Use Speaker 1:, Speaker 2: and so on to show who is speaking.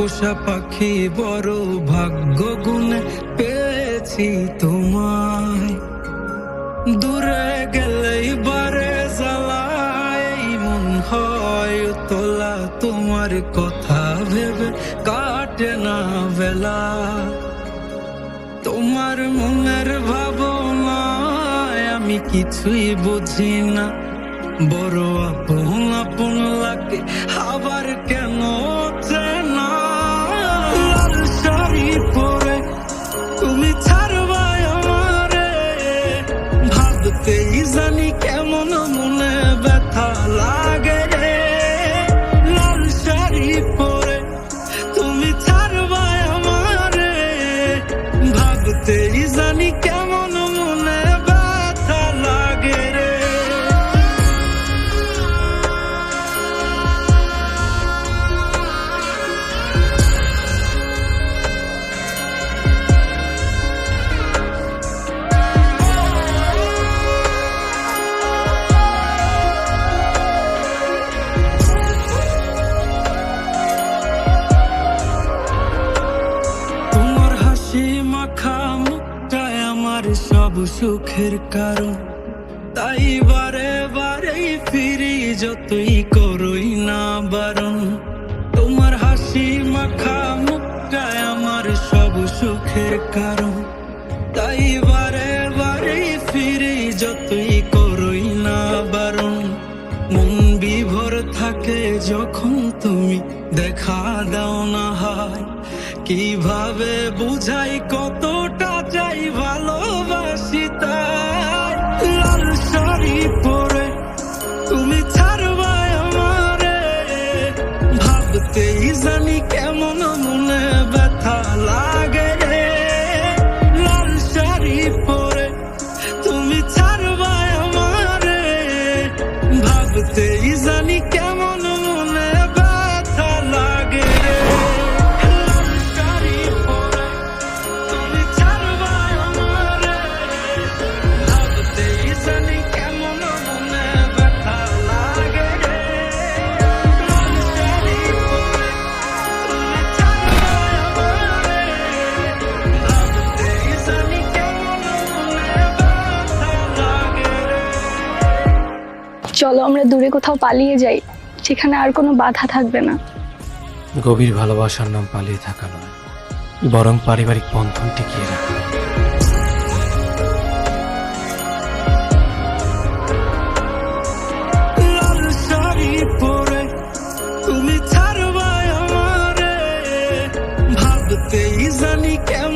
Speaker 1: পোষা পাখি বড় ভাগ্য গুণে পেয়েছি তোমায়। দূরে গেলেই বারে জ্বালায় মন হয় তোলা, তোমার কথা ভেবে কাটে না বেলা। তোমার মনের ভাবনায় আমি কিছুই বুঝি না, বড় আপন আপন লাগে আবার কেন চেনা। লাল শাড়ি পরে তুমি ছাড়বাই আমারে, ভাবতেই জানি কেমন মনে ব্যথা লাগে রে। লাল শাড়ি পরে তুমি ছাড়বাই আমারে, ভাবতেই জানি কেমন মনে ব্যথা লাগে রে। সব সুখের কারণ, তাই বারে বারেই ফিরি যতই করই না বারণ। তোমার হাসি মাখা মুখটায় আমার সব সুখের কারণ, তাই বারে বারেই ফিরি যতই করই না বারণ। মন বিভোর থাকে যখন তুমি দেখা দাও না হয়, কিভাবে বুঝাই কতটা চাই ভালোবাসি তাই। লাল শাড়ি পরে তুমি ছাড়বাই আমারে, ভাবতেই জানি কেমন মনে ব্যথা লাগে রে। লাল শাড়ি পরে তুমি ছাড়বাই আমারে, ভাবতেই জানি কেমন মনে ব্যথা লাগে রে।
Speaker 2: চলো আমরা দূরে কোথাও পালিয়ে যাই, সেখানে আর কোনো বাধা থাকবে না।
Speaker 3: গভীর ভালোবাসার নাম পালিয়ে থাকা নয়, বরং পারিবারিক বন্ধন টিকিয়ে রাখা।
Speaker 1: লাল শাড়ি পরে তুমি ছাড়বাই আমারে, ভাবতেই জানি কেমন